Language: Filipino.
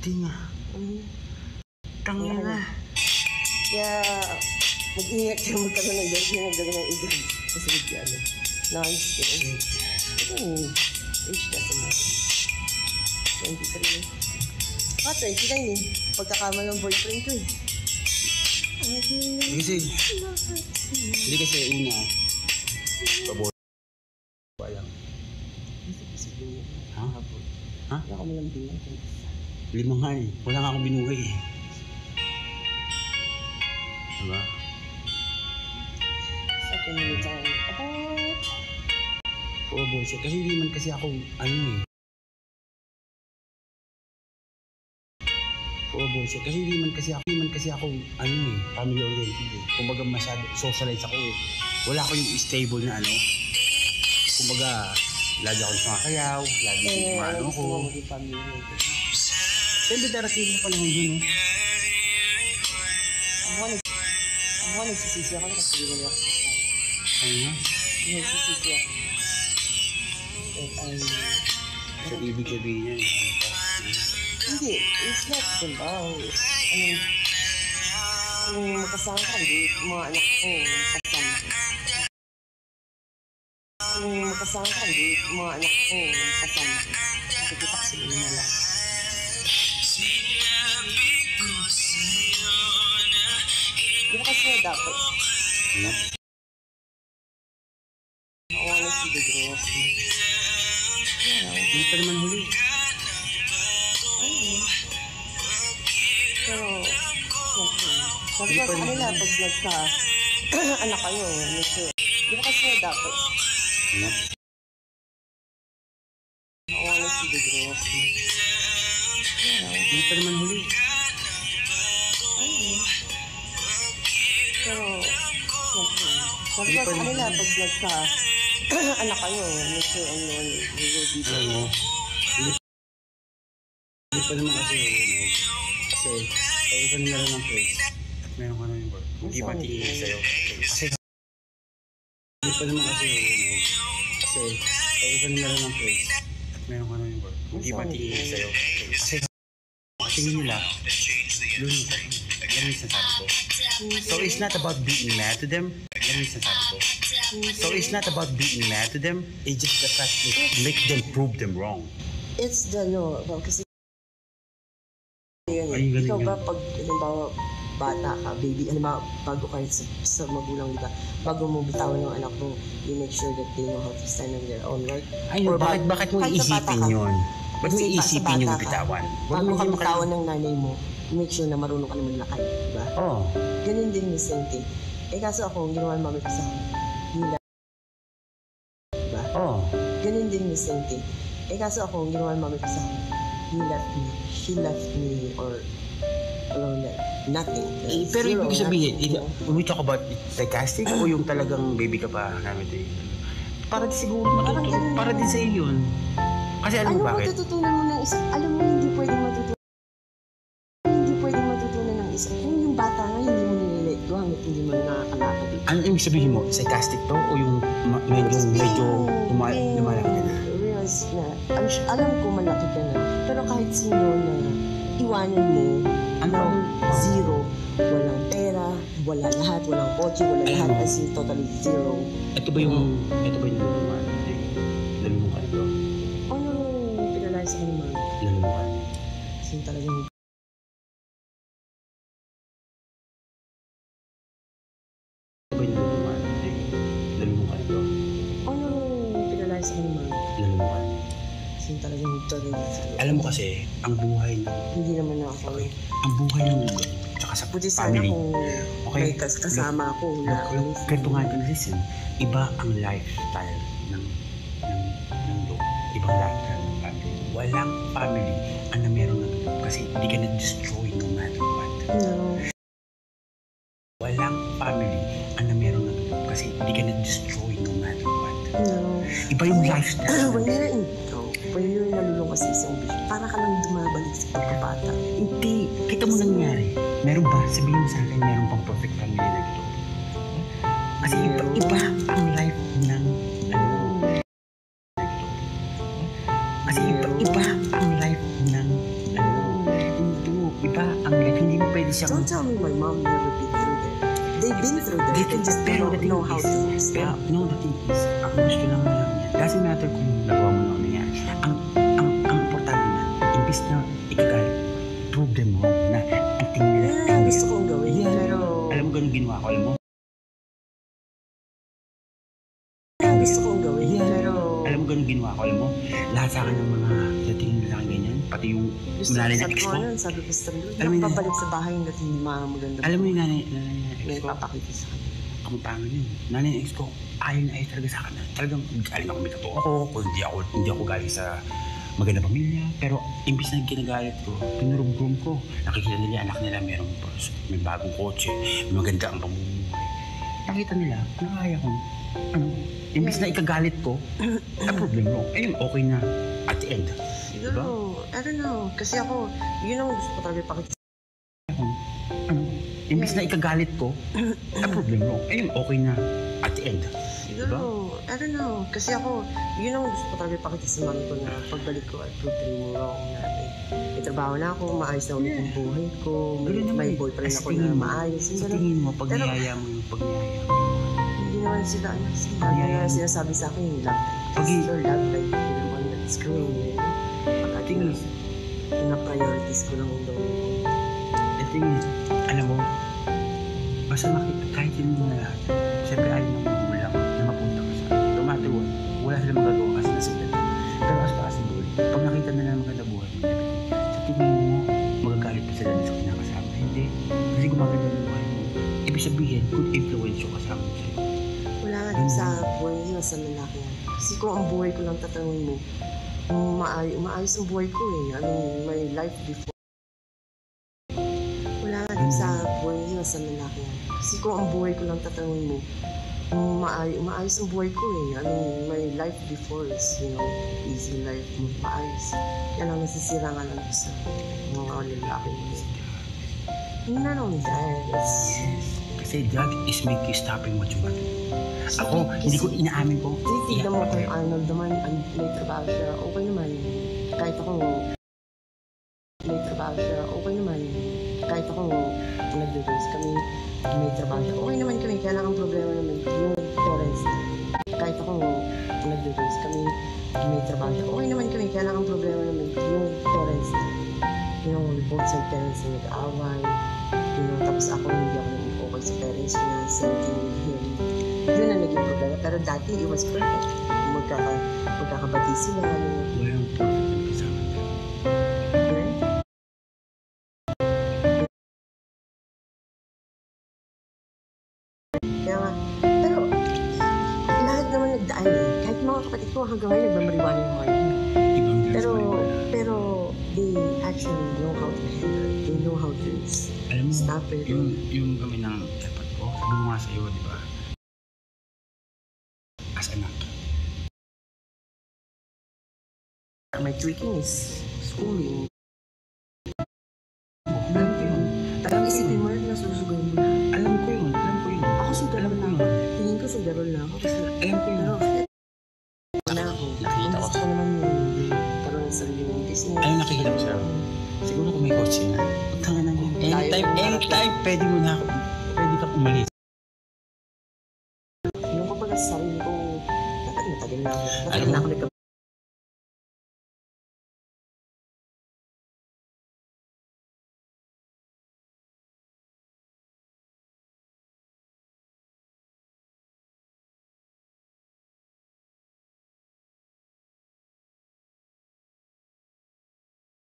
Tinga. Tanga na. Kaya, mag-ingat ka magkaroon ng dahil nagdagan ng edad. Kasi bigyan. Nice. Age doesn't matter. 23. 29 eh. Pagkakama ng boyfriend ko eh. Hindi kasi una. Paboy. Bayang. Ha? Ha? Wala kami lang bilang. 5 nga eh. Wala nga akong binuhay eh. Diba? Sa 2 minutes ako. Apart! Oo, bullshit. Kasi hindi man kasi ako, ano eh. Oo, bullshit. Kasi hindi man kasi ako, ano eh, family oriented eh. Kumbaga masyado, socialize ako eh. Wala ako yung stable na ano. Kumbaga, lagi akong sumakayaw, lagi akong kumano ko. Siyempre darating mo panahon yun eh. Ako nagsisisi ako kasi hindi ako sa saan. Ano nga? Nagsisisi ako. So, ibig sabihin yan. Hindi, it's not the love. I mean, kung makasama ka, hindi, mga anak ko, makasama ko. Kung makasama ka, hindi, mga anak ko, makasama ko. Nakikita ko sila na lang. Di ba kasi na dapat? Ako na si The Gross. Hindi pa naman huli. Pero, sabi ko sa kanila, pag nagka-anak kayo, medyo, di ba kasi na dapat? Ako na si The Gross. Hindi pa naman huli. Pero, sabi ko sa kanila, pag nagka-anak kayo, medyo, Alam mo, hindi pa naman kasi kasi ikaw na lang ng place at meron ka na yung work. Hindi pa tingin sa'yo. Kasi hindi pa naman kasi ikaw na lang ng place at meron ka na yung work. Hindi pa tingin sa'yo. Kasi tingin nila, doon ka. Yan yung sinasabi ko. So it's not about being mad to them. Yan yung sinasabi ko. So it's not about being mad to them. It's just the fact that make them prove them wrong. It's the no, kasi yun, ay, ikaw yun. ba pag, halimbawa, bata ka, baby, halimbawa, bago ka sa magulang, di ba, bago mo bitawan yung anak mo, you make sure that they know how to stand on their own, right? Ay, bakit mo iisipin yun? Ba't mo iisipin yung bitawan? Bago ka bitawan ng nanay mo, make sure na marunong ka naman lakay, di ba? Oo. Ganun din yung same thing. Eh kaso ako, ginawa ng mami ko sa akin, nila, di ba? Oo. Ganun din yung same thing. Eh kaso ako, ginawa ng mami ko sa akin, she left me, or alone, nothing. Pero Zero, ibig sabihin, nothing. we talk about sarcastic o yung talagang baby ka pa namin ito? Para di siguro matuto. Para din sa'yo yun. Kasi alam mo bakit? Ano matututunan mo ng isa? Alam mo, hindi pwedeng matutunan ng isa. Kung yung bata nga, hindi mo nililet ko hanggat hindi mo nakakalakad. Ano ibig sabihin mo? Sarcastic to o yung medyo lumalaki na? Realize na, alam ko malaki ka na, pero kahit sino na iwanan mo, zero, walang pera, wala lahat, walang kotse, wala lahat, as in totally zero. Ito ba yung luluman? Luluman ka ito? Ano pinalay sa kanima? Luluman. As in talagang Ito ba yung luluman? Luluman ka ito? ano pinalay sa kanima? Luluman. As in talagang totally zero. Alam mo kasi, ang buhay ng Hindi naman ako. ang buhay ng tsaka sa Buti sana family. kung may kasama ako na Ganito nga ito, listen. Iba ang lifestyle ng look. Ibang lifestyle ng family. Walang family ang na meron ng look kasi hindi ka na-destroy no matter what. No. Walang family ang na meron ng look kasi hindi ka na-destroy no matter what. No. Iba yung lifestyle. When you're nalulung kasi sa umbis, para ka lang dumabalik sa pagkabata. Hindi. Kita mo nangyari. Meron ba? Sabihin mo sa akin, meron pang perfect family na ito. Kasi iba ang life ng Kasi iba ang life ng siyang... Don't tell me my mom never been through there. They've been through there. They just don't know how to stop. No, the thing is, ang gusto lang mo lang yan. Doesn't matter kung nagawa mo na ano yan. Ang importante na, imbis na ikagalit, prove them wrong na ang tingin nila. Yan ang gusto kong gawin. Yeah. Pero... Alam mo ganun ginawa ko, alam mo? Yan ang gusto kong gawin. Yeah. Pero... Alam mo ganun ginawa ko, alam mo? Lahat sa akin ng mga dating nila akin ganyan, pati yung nanay na ex ko. Sabi ko sa Lord, Alam mo yun, napapalik sa bahay na hindi maganda. Alam mo yung nanay na May ex ko? papakita sa kanya. Ang pangin yun. Nanay na ex ko, ayaw na ayaw talaga sa akin. Talagang galing ako, may totoo ako. Kung hindi ako galing sa magandang pamilya. Pero imbis na ginagalit ko, pinurugrum ko. Nakikita nila, anak nila, may bagong kotse, may maganda ang pamumuhay. Nakita nila, nakaya ko. Imbis na ikagalit ko, problem wrong. Ayun, okay na at the end. Siguro, I don't know. Kasi ako, yun ang gusto ko talaga ipakita. Imbis na ikagalit ko, problem wrong. Ayun, okay na at the end. Siguro, I don't know. Kasi ako, yun ang gusto ko talaga ipakita sa mami ko na pagbalik ko at proving mo wrong na may trabaho na ako, maayos na ulit yung buhay ko, may boyfriend ako na maayos. Sa tingin mo, pag niyaya mo yung hindi naman sila, sinasabi sa akin yung love life. Kasi your love life, you're the one that's growing. Pagkating na priorities ko lang yung gawin ko. The thing is, alam mo, basta makita, kahit yun mo na lahat, siyempre ayaw ng magulang na mapunta ka sa no matter what, wala silang magagawa kasi nasulat. Pero as possible, pag nakita na lang maganda buhay mo, sa tingin mo, magagalit pa sila sa kinakasama. Hindi, kasi kung maganda yung buhay mo, ibig sabihin, good influence yung kasama mo sa'yo. Wala nga din sa buhay niya sa lalaki. Kasi kung ang buhay ko lang tatanungin mo, maayos ang buhay ko eh. I mean, my life before. Wala nga din sa buhay niya sa lalaki. Kasi kung ang buhay ko lang tatanungin mo, maayos ang buhay ko eh. I mean, my life before is, easy life, maayos. Yan ang nasisira nga lang sa mga lalaki. Not only that, it's... Kasi drug is make you stopping what you want. Ako, hindi ko inaamin ko. Tignan mo kay Arnold naman, may trabaho siya, okay naman. Kahit ako, may trabaho siya, okay naman. Kahit ako, nag-raise kami, may trabaho siya, okay naman kami. Kaya lang ang problema naman, yung parents niya. Kahit ako, nag-raise kami, may trabaho siya, okay naman kami. Kaya lang ang problema naman, yung parents niya. Both side parents na nag-aaway. Tapos ako, hindi ako naging okay sa parents niya, sending him. Yun ang naging problema. Pero dati, it was perfect. Magkakabati sila. Walang perfect yung kasama tayo. Kaya nga, pero lahat naman nagdaan eh. Kahit mga kapatid ko hanggang ngayon nagmamariwana yung mga yun. Pero they actually know how to handle it. They know how to stop it. Yung kami ng dapat ko, sabi mo nga sa'yo, di ba? As anak. My tweaking is schooling. Alam ko yun. Tapos isipin mo na susugayin mo na. Alam ko yun. Ako sugarol na ako. Tingin ko sugarol na ako. Kasi Alam ko yun. na ako. Nakita ko. Gusto ko naman yung karoon ng sariling business. Ano nakikita ko sa'yo? Siguro kung may kotse na. Pagtanga na mo. Anytime, pwede mo na ako. Pwede ka umalis. Yung kapag sa sarili ko, matagal na ako. Alam mo, Matagal na ako